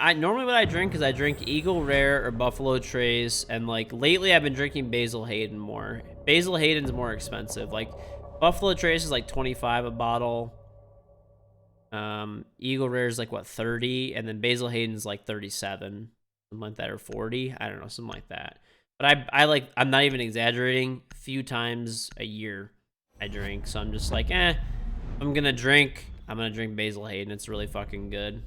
I normally what I drink is I drink Eagle Rare or Buffalo Trace, and like lately I've been drinking Basil Hayden more. Basil Hayden's more expensive. Like Buffalo Trace is like 25 a bottle. Eagle Rare is like what, 30, and then Basil Hayden's like 37, something like that, or 40. I don't know, something like that. But I'm not even exaggerating. A few times a year I drink, so I'm just like, I'm gonna drink Basil Hayden. It's really fucking good.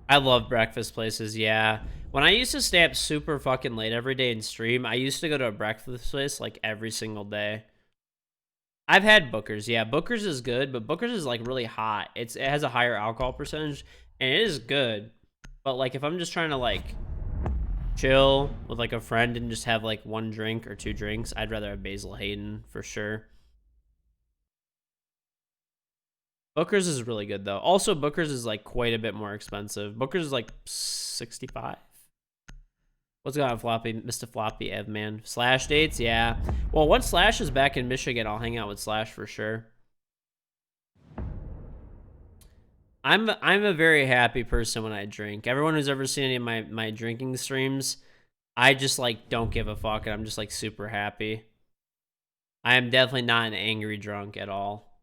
I love breakfast places, yeah. When I used to stay up super fucking late every day and stream, I used to go to a breakfast place like every single day. I've had Booker's, yeah. Booker's is good, but Booker's is like really hot. It has a higher alcohol percentage, and it is good. But like if I'm just trying to like chill with like a friend and just have like one drink or two drinks, I'd rather have Basil Hayden for sure. Booker's is really good though. Also, Booker's is like quite a bit more expensive. Booker's is like 65. What's going on, Floppy? Mr. Floppy, Ev, man. Slash dates? Yeah. Well, once Slash is back in Michigan, I'll hang out with Slash for sure. I'm a very happy person when I drink. Everyone who's ever seen any of my drinking streams, I just like don't give a fuck, and I'm just like super happy. I am definitely not an angry drunk at all.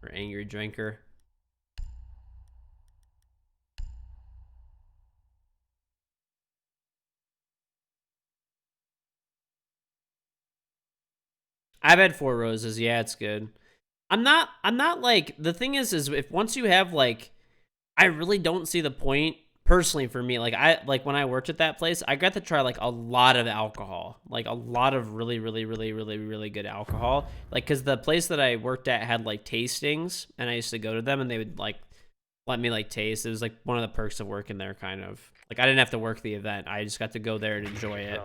Or angry drinker. I've had Four Roses. Yeah, it's good. I'm not like, the thing is if once you have like, I really don't see the point personally for me. Like when I worked at that place, I got to try like a lot of alcohol, like a lot of really, really, really, really, really good alcohol. Like, cause the place that I worked at had like tastings, and I used to go to them and they would like let me like taste. It was like one of the perks of working there, kind of. Like I didn't have to work the event. I just got to go there and enjoy it.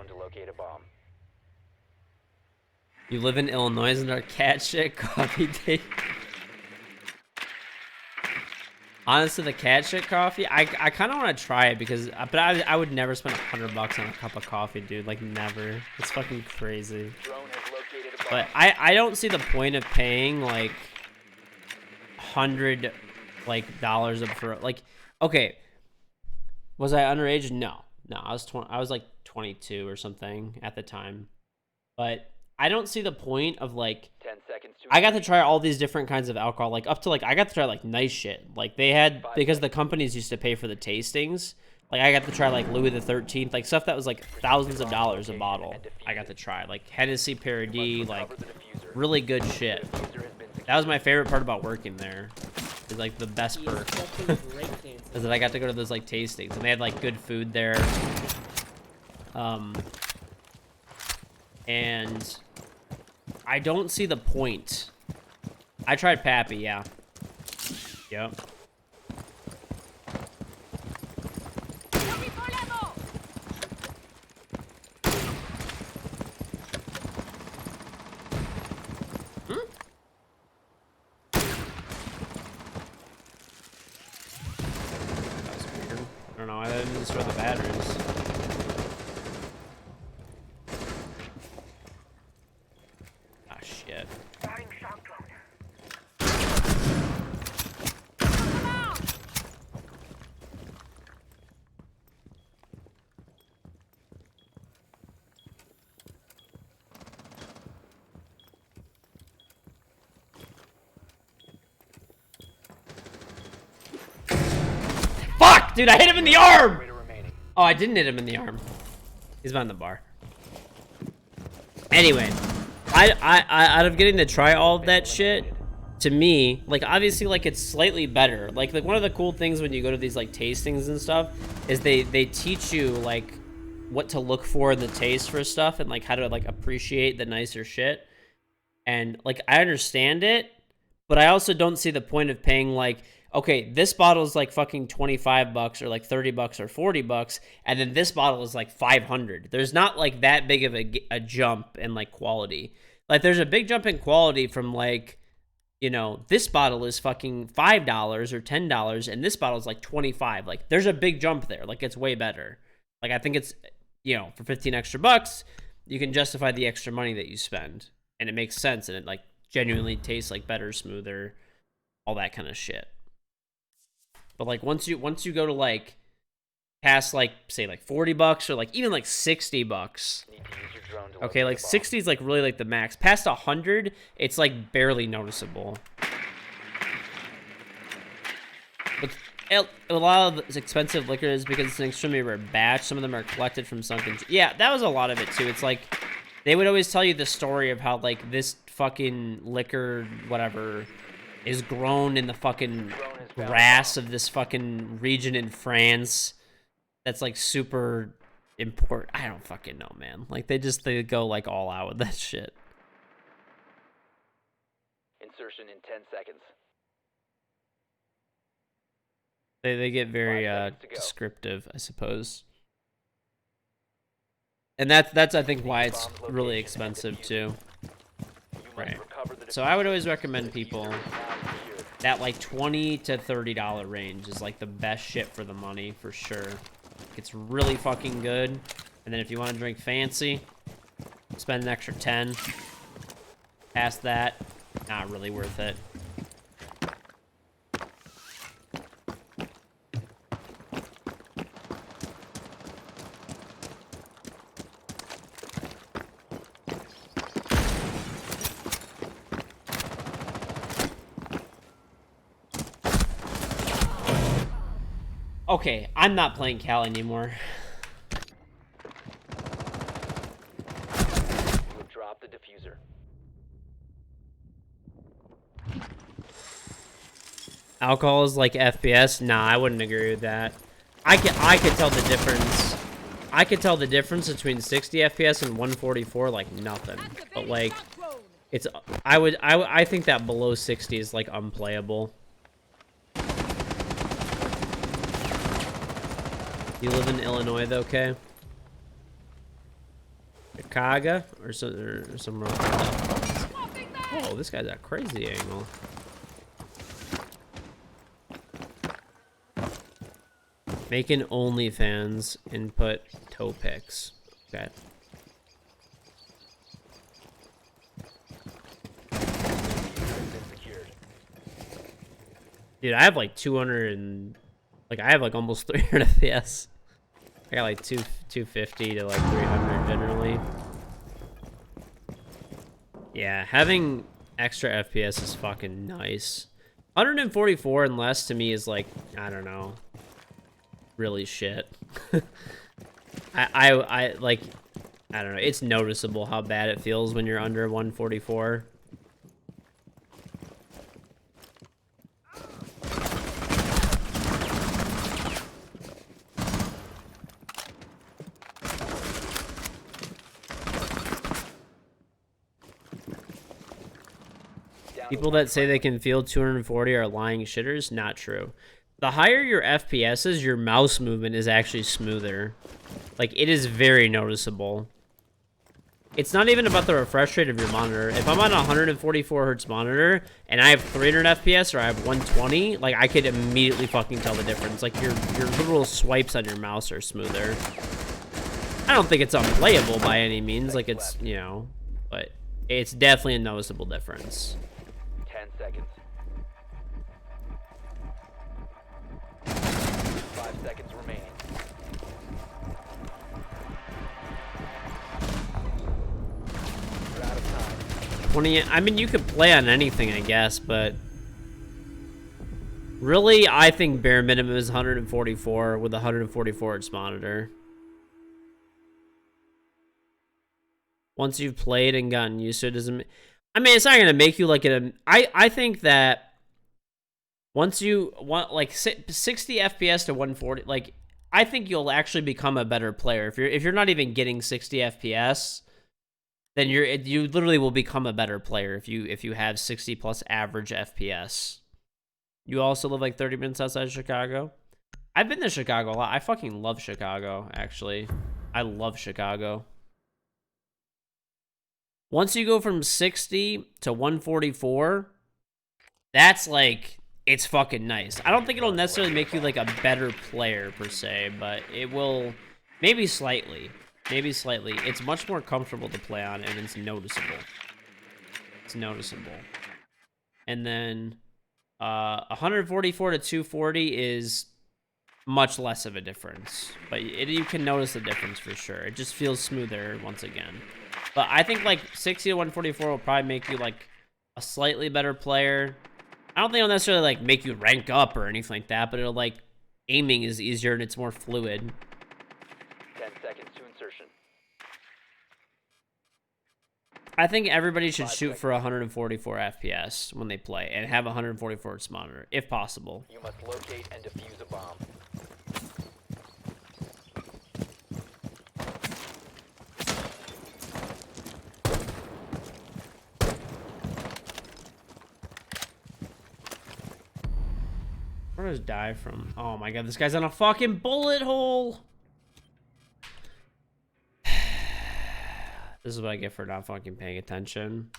You live in Illinois and our cat shit coffee date. Honestly, the cat shit coffee, I kind of want to try it because, but I would never spend $100 on a cup of coffee, dude. Like never. It's fucking crazy. But I don't see the point of paying like $100 up for like, okay. Was I underage? No, I was 20. I was like 22 or something at the time, but I don't see the point of like, 10 seconds to I got to try all these different kinds of alcohol, like up to like, I got to try like nice shit. Like they had, because the companies used to pay for the tastings. Like I got to try like Louis the 13th, like stuff that was like thousands of dollars a bottle. I got to try like Hennessy Paradis, like really good shit. That was my favorite part about working there. Is like the best perk. Is that I got to go to those like tastings and they had like good food there. And I don't see the point. I tried Pappy, yeah. Yep. I don't know, I didn't destroy the batteries. Ah, shit. Fuck, dude, I hit him in the arm! Oh, I didn't hit him in the arm. He's behind the bar. Anyway, I out of getting to try all of that shit, to me, like obviously like it's slightly better. Like one of the cool things when you go to these like tastings and stuff is they teach you like what to look for in the taste for stuff and like how to like appreciate the nicer shit. And like I understand it, but I also don't see the point of paying like, okay, this bottle is like fucking $25 or like $30 or $40, and then this bottle is like 500. There's not like that big of a jump in like quality. Like there's a big jump in quality from like you know, this bottle is fucking $5 or $10, and this bottle is like 25. Like, there's a big jump there. Like, it's way better. Like, I think it's, you know, for 15 extra bucks, you can justify the extra money that you spend, and it makes sense, and it like genuinely tastes like better, smoother, all that kind of shit. But like once you go to like past like say like 40 bucks or like even like 60 bucks. Okay, like 60 is like really like the max. Past 100, it's like barely noticeable. But a lot of expensive liquors, because it's an extremely rare batch, some of them are collected from sunken. Yeah, that was a lot of it too. It's like they would always tell you the story of how like this fucking liquor whatever is grown in the fucking grass of this fucking region in France that's like super important. I don't fucking know, man. Like they go like all out with that shit. Insertion in 10 seconds. They get very descriptive, I suppose. And that's I think why it's really expensive too. Right. So I would always recommend people that like $20 to $30 range is like the best shit for the money for sure. It's really fucking good. And then if you want to drink fancy, spend an extra 10. Past that, not really worth it. Okay, I'm not playing Cal anymore. You have dropped the diffuser. Alcohol is like FPS? Nah, I wouldn't agree with that. I could tell the difference. I could tell the difference between 60 FPS and 144 like nothing. But like, it's I think that below 60 is like unplayable. You live in Illinois, though, okay? Chicago or somewhere else. Oh, this guy's at a crazy angle. Making OnlyFans and put toe pics. Okay. Dude, I have like 200 and... Like, I have, like, almost 300 FPS. I got, like, 250 to, like, 300 generally. Yeah, having extra FPS is fucking nice. 144 and less to me is, like, I don't know. Really shit. I like, I don't know. It's noticeable how bad it feels when you're under 144. People that say they can feel 240 are lying shitters. Not true. The higher your FPS is, your mouse movement is actually smoother. Like, it is very noticeable. It's not even about the refresh rate of your monitor. If I'm on a 144 hertz monitor and I have 300 FPS or I have 120, like, I could immediately fucking tell the difference. Like, your little swipes on your mouse are smoother. I don't think it's unplayable by any means. Like, it's, you know, but it's definitely a noticeable difference. 10 seconds. 5 seconds remaining. You're out of time. 20, I mean, you could play on anything, I guess, but really, I think bare minimum is 144 with a 144 hertz monitor. Once you've played and gotten used to it, doesn't... I mean, it's not gonna make you like it. I think that once you want like 60 FPS to 140, like I think you'll actually become a better player. If you're not even getting 60 FPS, then you literally will become a better player if you have 60 plus average FPS. You also live like 30 minutes outside of Chicago. I've been to Chicago a lot. I fucking love Chicago, actually. I love Chicago. Once you go from 60 to 144, that's like, it's fucking nice. I don't think it'll necessarily make you like a better player per se, but it will, maybe slightly. Maybe slightly. It's much more comfortable to play on, and it's noticeable. It's noticeable. And then 144 to 240 is much less of a difference, but you can notice the difference for sure. It just feels smoother once again. But I think like 60 to 144 will probably make you like a slightly better player. I don't think it'll necessarily like make you rank up or anything like that, but it'll like, aiming is easier and it's more fluid. 10 seconds to insertion. I think everybody should 5 shoot seconds. for 144 FPS when they play and have 144 Hz monitor, if possible. You must locate and defuse a bomb. Where does die from? Oh my god, this guy's on a fucking bullet hole! This is what I get for not fucking paying attention.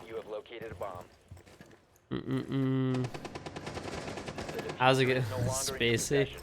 You have located a bomb. How's it get No longer in your spacey? possession.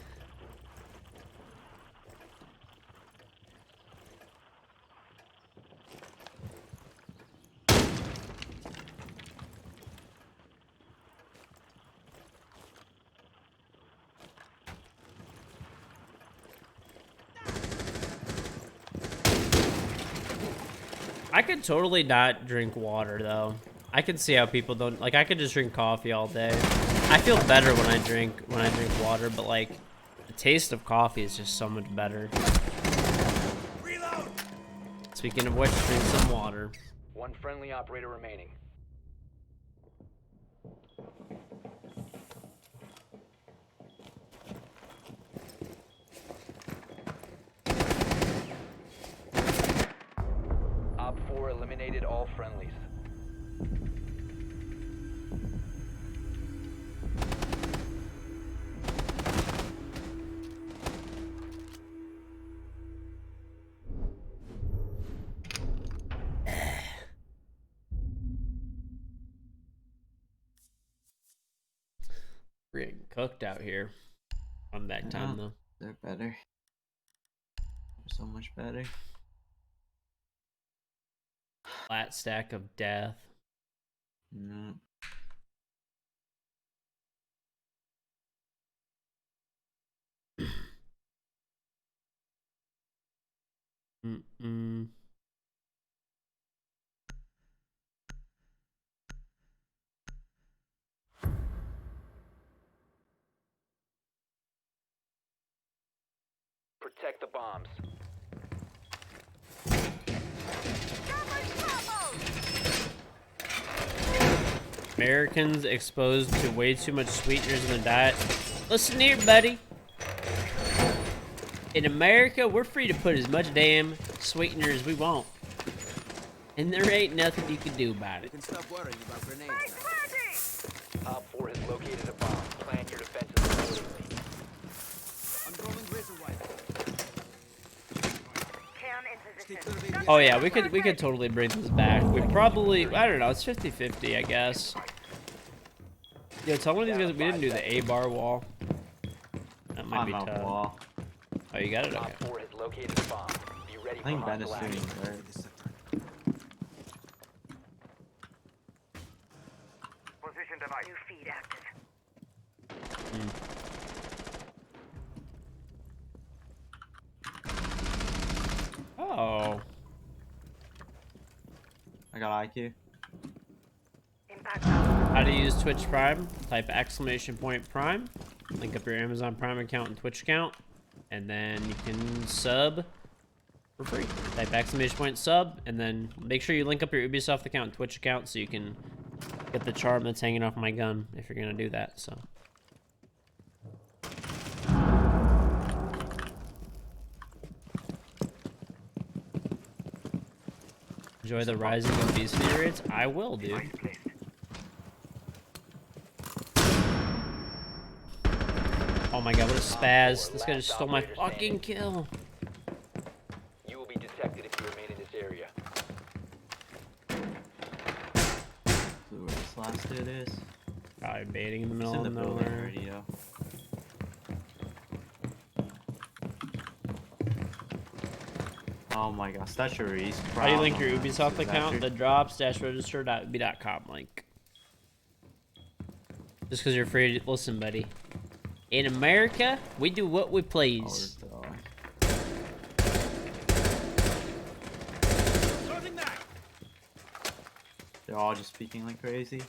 I could totally not drink water though. I can see how people don't like. I could just drink coffee all day. I feel better when I drink water, but like the taste of coffee is just so much better. Reload. Speaking of which, drink some water. One friendly operator remaining. Op 4 eliminated all friendlies. We're getting cooked out here. On back time though. They're better. They're so much better. Flat stack of death. No. Mm-mm. Protect the bombs. Americans exposed to way too much sweeteners in the diet. Listen here, buddy. In America, we're free to put as much damn sweetener as we want. And there ain't nothing you can do about You it. can stop worrying about grenades. Op 4 has located a bomb. Plan your defenses accordingly. I'm throwing razor wire. Stick to the big Oh yeah, we could totally bring this back. We probably, I don't know, it's 50-50, I guess. Yo, tell one of these guys we didn't do the A-bar wall. That might be I'm tough. a wall. Oh, you got it? Okay. Op 4 has located a bomb. Be ready I for think Ben is hostile doing action. third. Position device. New feed active. Oh. I got IQ. Impact out. How to use Twitch Prime? Type exclamation point Prime. Link up your Amazon Prime account and Twitch account, and then you can sub for free. Type exclamation point sub, and then make sure you link up your Ubisoft account and Twitch account so you can get the charm that's hanging off my gun if you're gonna do that. So. Enjoy the rising obesity rates? I will, dude. Oh my god, what a spaz. This guy just stole my fucking kill. You will be detected if you remain in this area. Who where this last dude is? Probably baiting in the He's middle in the of building nowhere. already, yo. Oh my gosh, that's your Reese. How do you link your Ubisoft account? The drops-register.ubi.com link. Just because you're free to listen, buddy. In America, we do what we please. They're all just speaking like crazy.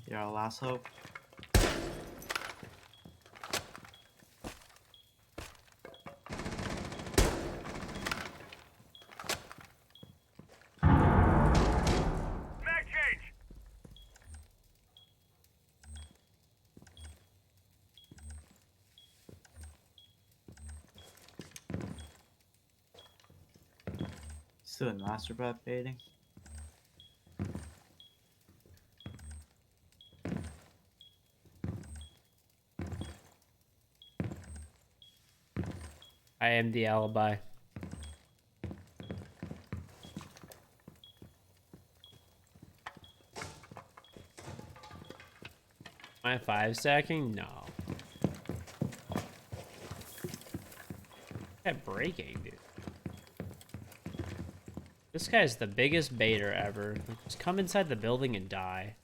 You're our last hope. Mag change! Still in master breath baiting. I am the alibi. Am I 5-stacking? No. That breaking, dude. This guy's the biggest baiter ever. Like, just come inside the building and die.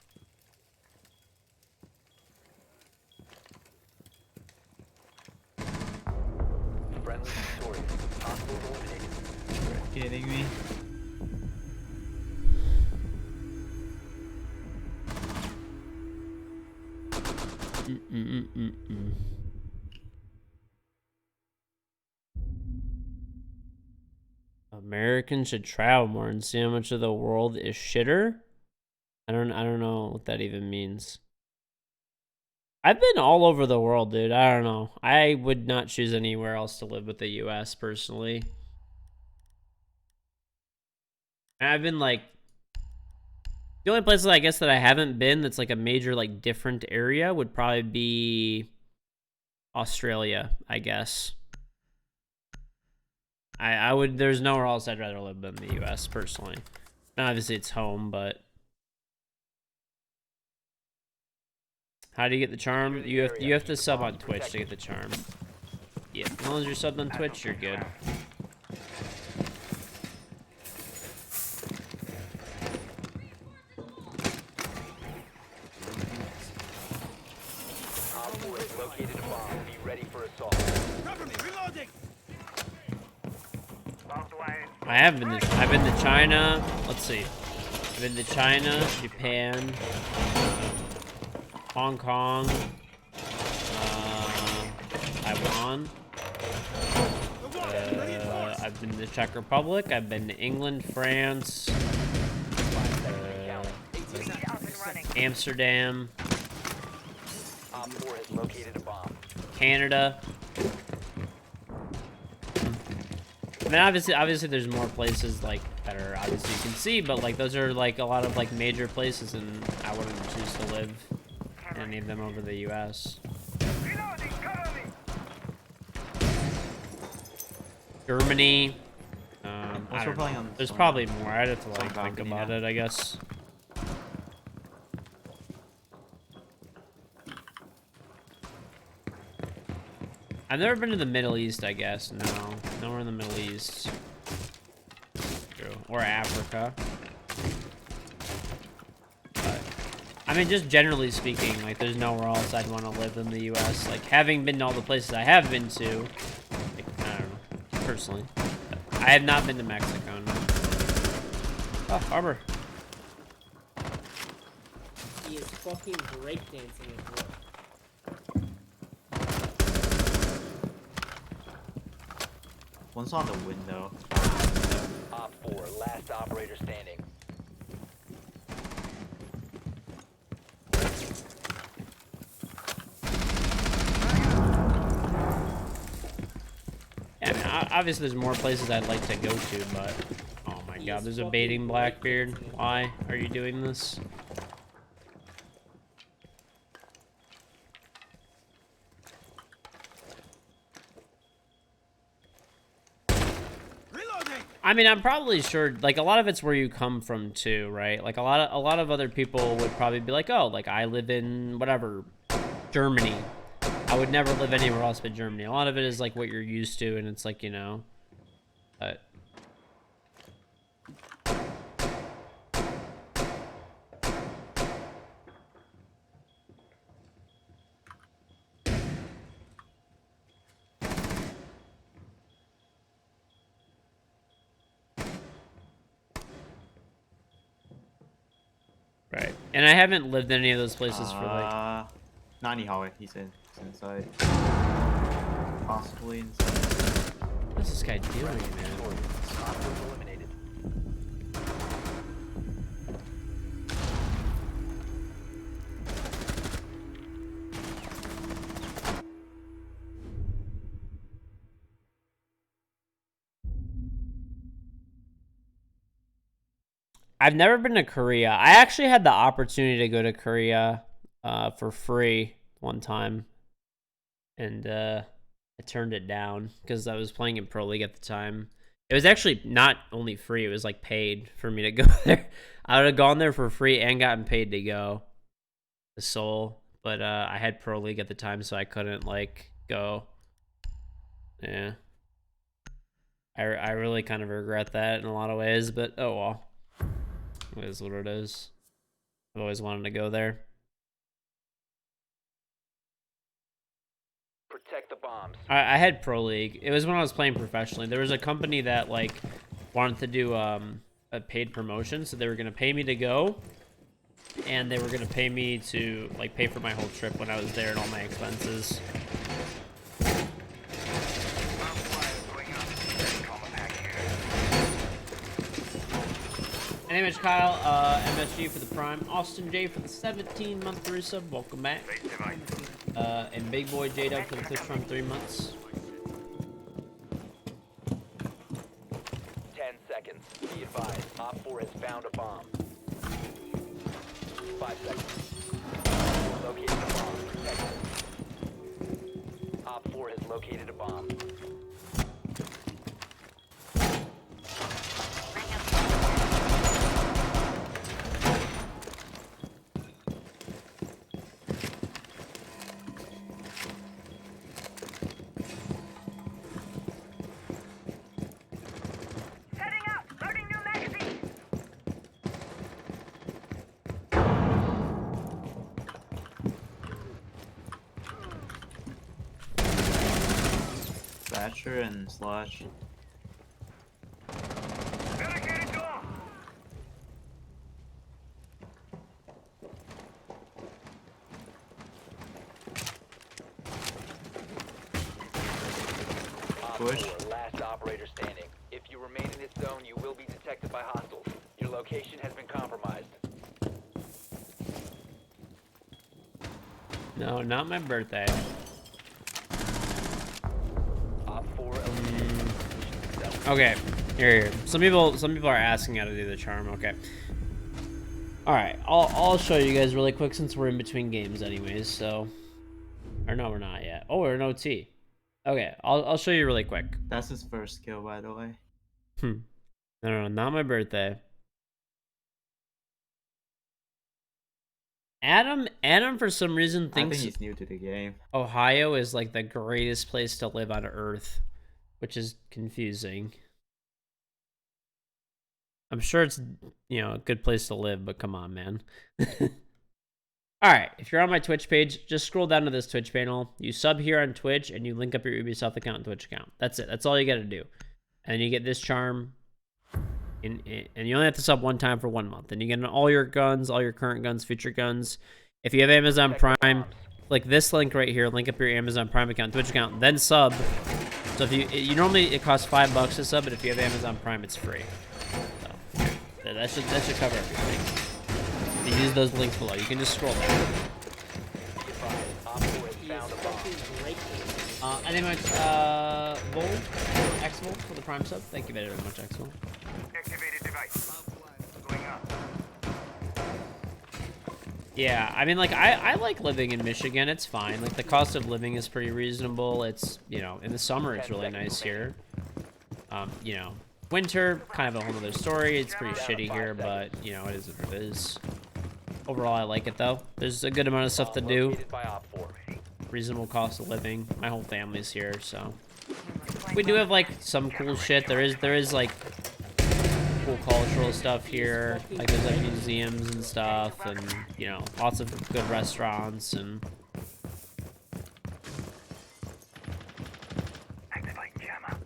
Friendly victorious. Hostiles eliminated. You're kidding me? Americans should travel more and see how much of the world is shitter. I don't know what that even means. I've been all over the world, dude. I don't know. I would not choose anywhere else to live with the US personally. And I've been like, the only places I guess that I haven't been that's like a major like different area would probably be Australia, I guess. I would, there's nowhere else I'd rather live than the US personally. And obviously it's home, but how do you get the charm? You have to sub on Twitch to get the charm. Yeah, as long as you're subbed on Twitch, you're good. Op 4 has located a bomb. Be ready for assault. Cover me, reloading! I've been to China. Let's see. I've been to China, Japan, Hong Kong, Taiwan. I've been to the Czech Republic. I've been to England, France, Amsterdam, Op 4 has located a bomb. Canada. I mean, obviously, there's more places like that are obviously you can see, but like those are like a lot of like major places, and I wouldn't choose to live in any of them over the U.S. Germany. I don't know. There's probably more. I'd have to like think about it, I guess. I've never been to the Middle East, I guess. No, nowhere in the Middle East. True. Or Africa. But, I mean, just generally speaking, like, there's nowhere else I'd want to live in the U.S. Like, having been to all the places I have been to, like, I don't know, personally. I have not been to Mexico, no. Oh, Harbor. He is fucking breakdancing at work. One's on the window. Op 4, last operator standing. Yeah, I mean, obviously there's more places I'd like to go to, but oh my god, there's a baiting Blackbeard. Why are you doing this? I mean, I'm probably sure, like, a lot of it's where you come from too, right? Like a lot of other people would probably be like, oh, like I live in whatever, Germany. I would never live anywhere else but Germany. A lot of it is like what you're used to, and it's like, you know, but right. And I haven't lived in any of those places for like. Not in the hallway. He's inside. Possibly inside. What's this guy doing, man? Hostiles eliminated. I've never been to Korea. I actually had the opportunity to go to Korea for free one time, and I turned it down because I was playing in Pro League at the time. It was actually not only free, it was like paid for me to go there. I would have gone there for free and gotten paid to go to Seoul, but I had Pro League at the time, so I couldn't like go. Yeah, I really kind of regret that in a lot of ways, but oh well. It is what it is. I've always wanted to go there. Protect the bombs. I had Pro League. It was when I was playing professionally. There was a company that like wanted to do a paid promotion, so they were gonna pay me to go, and they were gonna pay me to like pay for my whole trip when I was there and all my expenses. My name is Kyle, MSG for the Prime, Austin J for the 17-month resub, welcome back. And Big Boy J-Dub for the Twitch Prime 3 months. 10 seconds. Be advised. Op 4 has found a bomb. 5 seconds. Located a bomb. Protect it. Op 4 has located a bomb. Thatcher and Slash. Dedicated door. Op Push. 4, last operator standing. If you remain in this zone, you will be detected by hostiles. Your location has been compromised. No, not my birthday. Op 4 eliminated. Okay, here. Some people are asking how to do the charm. Okay. All right, I'll show you guys really quick since we're in between games, anyways. So, or no, we're not yet. Oh, we're in OT. Okay, I'll show you really quick. That's his first kill, by the way. No, not my birthday. Adam for some reason I thinks think he's new to the game. Ohio is like the greatest place to live on earth, which is confusing. I'm sure it's, you know, a good place to live, but come on, man. All right, if you're on my Twitch page, just scroll down to this Twitch panel. You sub here on Twitch, and you link up your Ubisoft account and Twitch account. That's it. That's all you got to do. And you get this charm, and you only have to sub one time for 1 month. And you get all your guns, all your current guns, future guns. If you have Amazon Prime, click this link right here. Link up your Amazon Prime account, Twitch account, then sub So if you normally it costs $5 to sub, but if you have Amazon Prime, it's free. So that should cover everything. You use those links below. You can just scroll down. Op 4 has found a bomb. And then much Vol, X-Vol for the Prime sub. Thank you very much, X-Vol. Activated device. Going up. Yeah, I mean, like, I like living in Michigan. It's fine. Like, the cost of living is pretty reasonable. It's, you know, in the summer, it's really nice here. You know, winter, kind of a whole other story. It's pretty shitty here, but, you know, it is what it is. Overall, I like it, though. There's a good amount of stuff to do. Located by Op 4. Reasonable cost of living. My whole family's here, so. We do have, like, some cool shit. There is, like, cool cultural stuff here. Like, there's, like, museums and stuff, and, you know, lots of good restaurants, and... Activate jammer.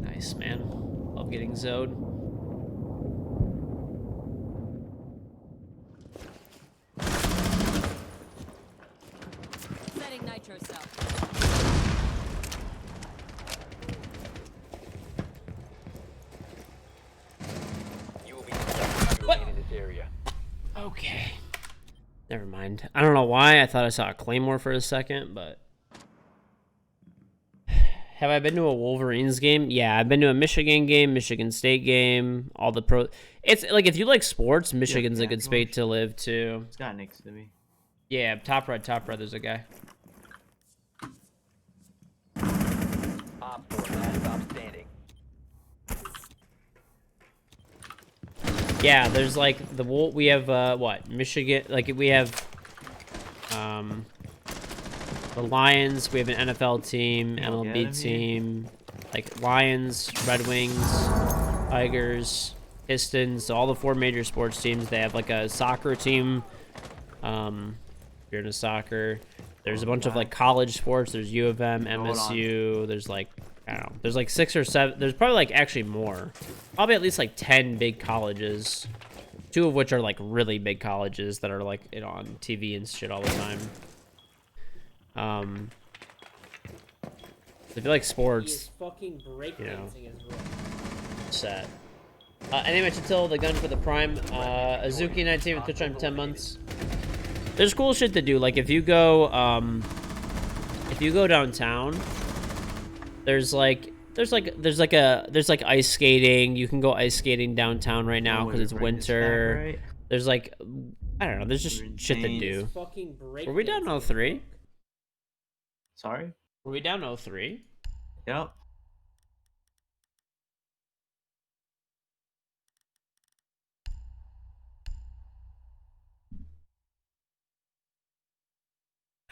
Nice, man. Love getting Zode. Setting nitro cell. You will be detected What? in this area. Okay. Never mind. I don't know why. I thought I saw a Claymore for a second, but... Have I been to a Wolverines game? Yeah, I've been to a Michigan game, Michigan State game, all the pro... It's, like, if you like sports, Michigan's a good state to live, too. It's got next to me. Yeah, top red, there's a guy. Op 4 last stop standing. Yeah, there's, like, we have, what? Michigan, like, we have, the Lions, we have an NFL team, MLB team, like, Lions, Red Wings, Tigers, Pistons, so all the 4 major sports teams. They have, like, a soccer team, if you're into soccer. There's a bunch of, like, college sports. There's U of M, MSU, there's, like, I don't know, there's, like, 6 or 7, there's probably, like, actually more. Probably at least, like, 10 big colleges, 2 of which are, like, really big colleges that are, like, you know, on TV and shit all the time. If you like sports, fucking breakdancing is real. set. Anyway, until the gun for the Prime, Azuki 19 with Twitch Prime 10 months. There's cool shit to do. Like if you go downtown, there's like ice skating. You can go ice skating downtown right now because it's winter. Right? There's like, I don't know. There's just shit to do. Fucking Were we down 03? Sorry? Were we down 03? Yep.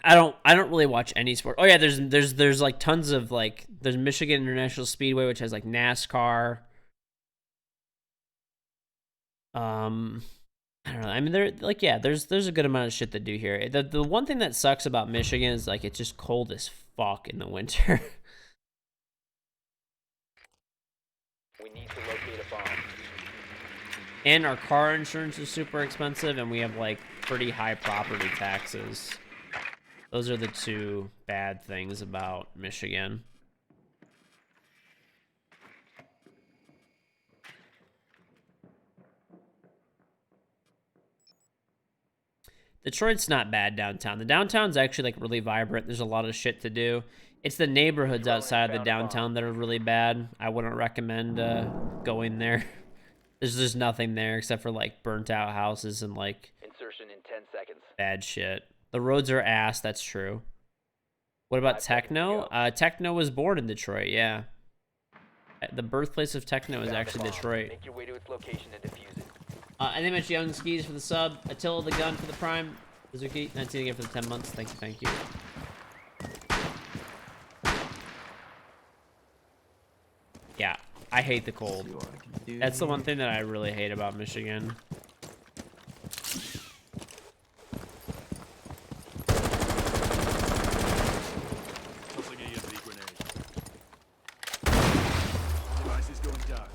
I don't really watch any sport. Oh yeah, there's like tons of like there's Michigan International Speedway, which has like NASCAR. I don't know. I mean, there like yeah, there's a good amount of shit to do here. The one thing that sucks about Michigan is like it's just cold as fuck in the winter. We need to locate a bomb. And our car insurance is super expensive, and we have like pretty high property taxes. Those are the 2 bad things about Michigan. Detroit's not bad downtown. The downtown's actually like really vibrant. There's a lot of shit to do. It's the neighborhoods outside of the downtown that are really bad. I wouldn't recommend going there. There's just nothing there except for like burnt out houses and like Insertion in 10 seconds. bad shit. The roads are ass, that's true. What about 5 seconds to techno? go. Techno was born in Detroit, yeah. The birthplace of techno is Found a actually bomb. Detroit. Make your way to its location and defuse it. And they mentioned Young Skis for the sub. Attila the Gun for the Prime. Suzuki, 19 again for the 10 months. Thank you. Yeah, I hate the cold. See what I can do That's the here. one thing that I really hate about Michigan. Device is going down.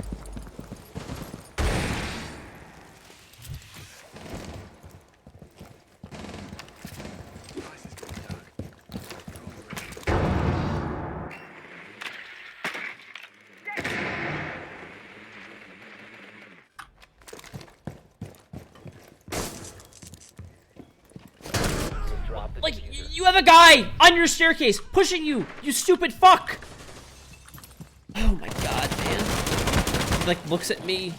You have a guy on your staircase pushing you, you stupid fuck! Oh my god, man. He, like, looks at me.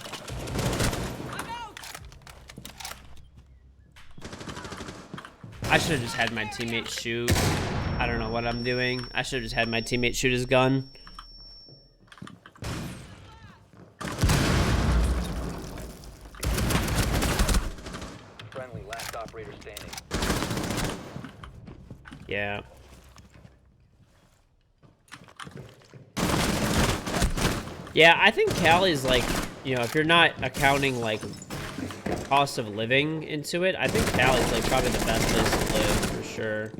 I should have just had my teammate shoot. I don't know what I'm doing. I should have just had my teammate shoot his gun. Friendly, last operator standing. Yeah. Yeah, I think Cali's like, you know, if you're not accounting like cost of living into it, I think Cali's like probably the best place to live for sure.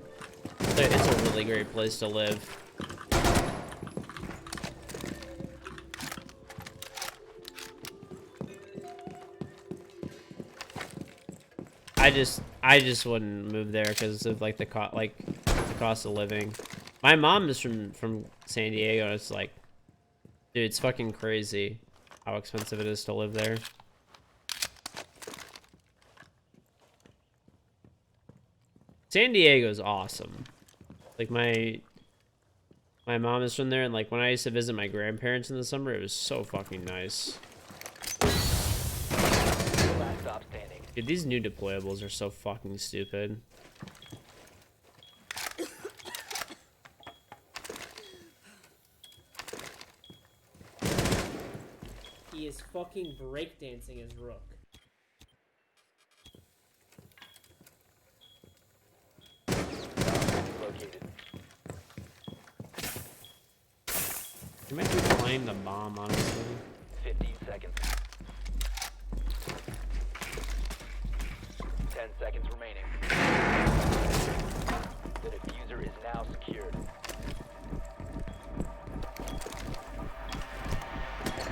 It's a really great place to live. I just wouldn't move there because of like the cost of living. My mom is from San Diego, and it's like, dude, it's fucking crazy how expensive it is to live there. San Diego's awesome. Like my mom is from there, and like when I used to visit my grandparents in the summer, it was so fucking nice. Last stop standing. Dude, these new deployables are so fucking stupid. He is fucking breakdancing his rook. Located. You might be playing the bomb, honestly. 15 seconds. 10 seconds remaining. The diffuser is now secured.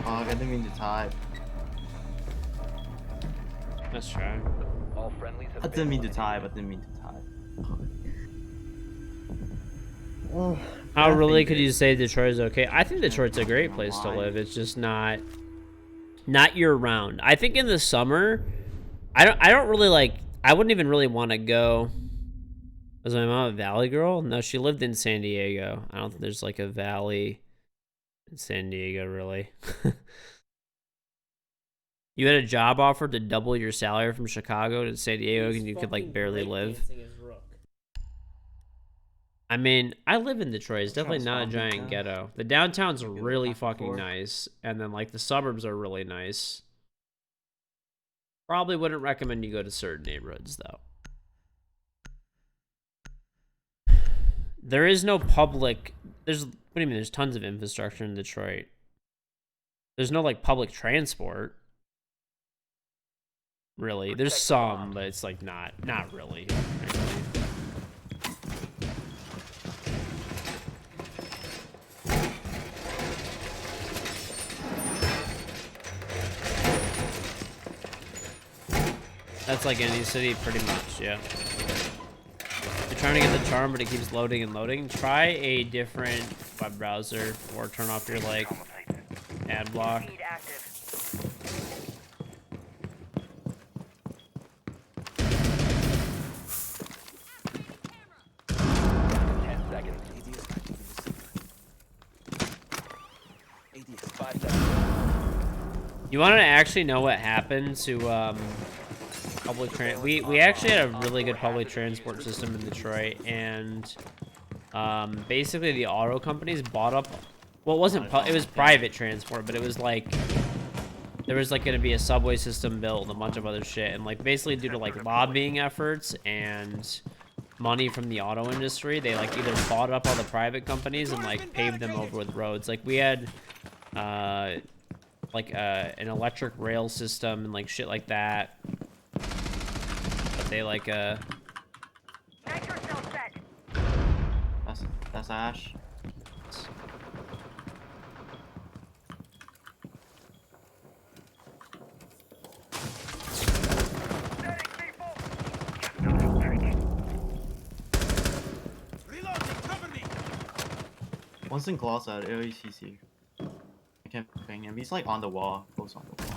Oh, I didn't mean to type. Let's try. All friendlies have I didn't mean to eliminated. type. I didn't mean to type. Oh, How really could you say Detroit's okay? I think Detroit's a great place to live. It's just not year round. I think in the summer, I don't really like. I wouldn't even really want to go. Was my mom a Valley girl? No, she lived in San Diego. I don't think there's like a Valley in San Diego, really. You had a job offer to double your salary from Chicago to San Diego, and you could like barely live. Breakdancing his rook. I mean, I live in Detroit. It's definitely not a Sounds giant like ghetto. The downtown's Maybe like really back and fucking forth. nice, and then like the suburbs are really nice. Probably wouldn't recommend you go to certain neighborhoods though. There is no public. What do you mean? There's tons of infrastructure in Detroit. There's no like public transport. Really, there's some, but it's like not really. That's like any city, pretty much, yeah. You're trying to get the charm, but it keeps loading and loading. Try a different web browser, or turn off your like ad block. Feed active. ADS. 5 seconds. You want to actually know what happened to public we actually had a really good public transport system in Detroit, and basically the auto companies bought up. Well, it wasn't. It was private transport, but it was like there was like going to be a subway system built and a bunch of other shit, and like basically due to like lobbying efforts and money from the auto industry, they like either bought up all the private companies and like paved them over with roads. Like we had like an electric rail system and like shit like that. But they like Nitro cell set. That's Ash. Reloading, cover me. One's in closet, ACC. I can't ping him. He's like on the wall. Close on the wall.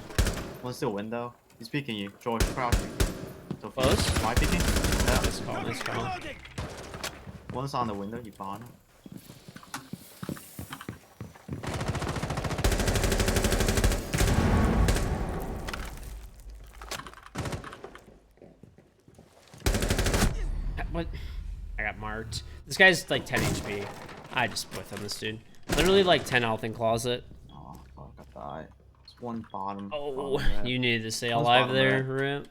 One's still window. He's peeking you. George, crouching. So Close? Am I peeking? Yeah. Nice call, nice call. Reloading. One's on the window, he bought him. What? I got marked. This guy's like 10 HP. I just whiffed on this dude. Literally like 10 health in closet. Oh, fuck, I died. There's one bottom. Oh, bottom red. you needed to stay One's alive bottom there, red. Rip.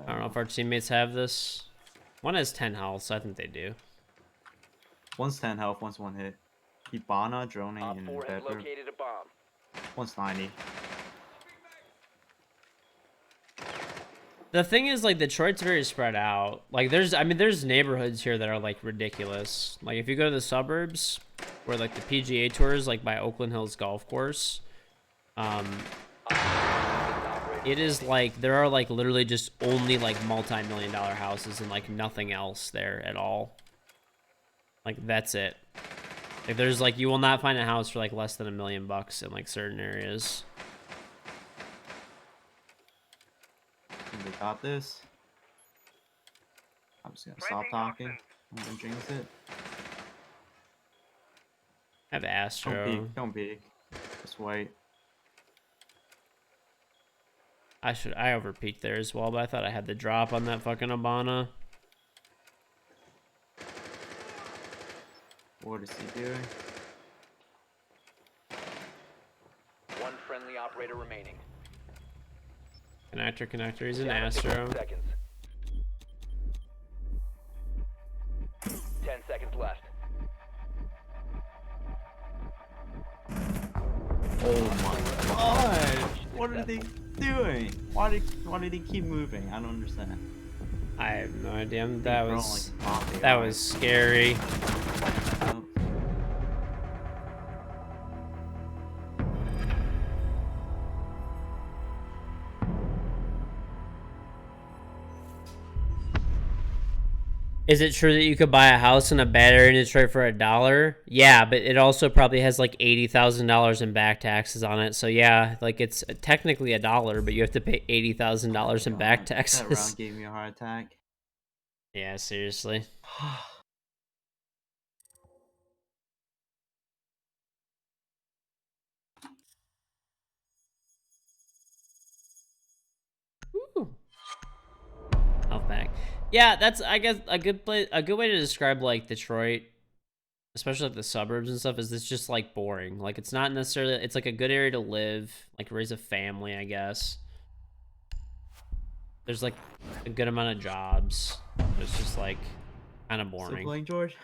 I don't know if our teammates have this. One has 10 health, so I think they do. One's 10 health, one's 1 hit. He Bana droning Op in 4 has bedroom. located a bomb. One's 90. The thing is, like, Detroit's very spread out. Like, there's neighborhoods here that are, like, ridiculous. Like, if you go to the suburbs, where, like, the PGA Tour is, like, by Oakland Hills Golf Course, it is, like, there are, like, literally just only, like, multi-million-dollar houses and, like, nothing else there at all. Like, that's it. Like, there's, like, you will not find a house for, like, less than $1 million in, like, certain areas. They got this. I'm just gonna stop talking. I'm gonna jinx it. I have Astro. Don't peek. Don't peek. Just wait. I overpeaked there as well, but I thought I had the drop on that fucking Abana. What is he doing? One friendly operator remaining. Connector, he's an Down to Astro. 15 seconds. 10 seconds left. Oh my god! What are they doing? Why did he keep moving? I don't understand. I have no idea. He's That growing was like coffee, that right? was scary. Oh. Is it true that you could buy a house in a bad area in Detroit for $1? Yeah, but it also probably has like $80,000 in back taxes on it. So yeah, like it's technically $1, but you have to pay $80,000 in back God, taxes. That round gave me a heart attack. Yeah, seriously. Ooh. Health back. Yeah, that's I guess a good way to describe like Detroit, especially like the suburbs and stuff, is it's just like boring. Like it's not necessarily, it's like a good area to live, like raise a family, I guess. There's like a good amount of jobs. It's just like kind of Still boring. playing, George?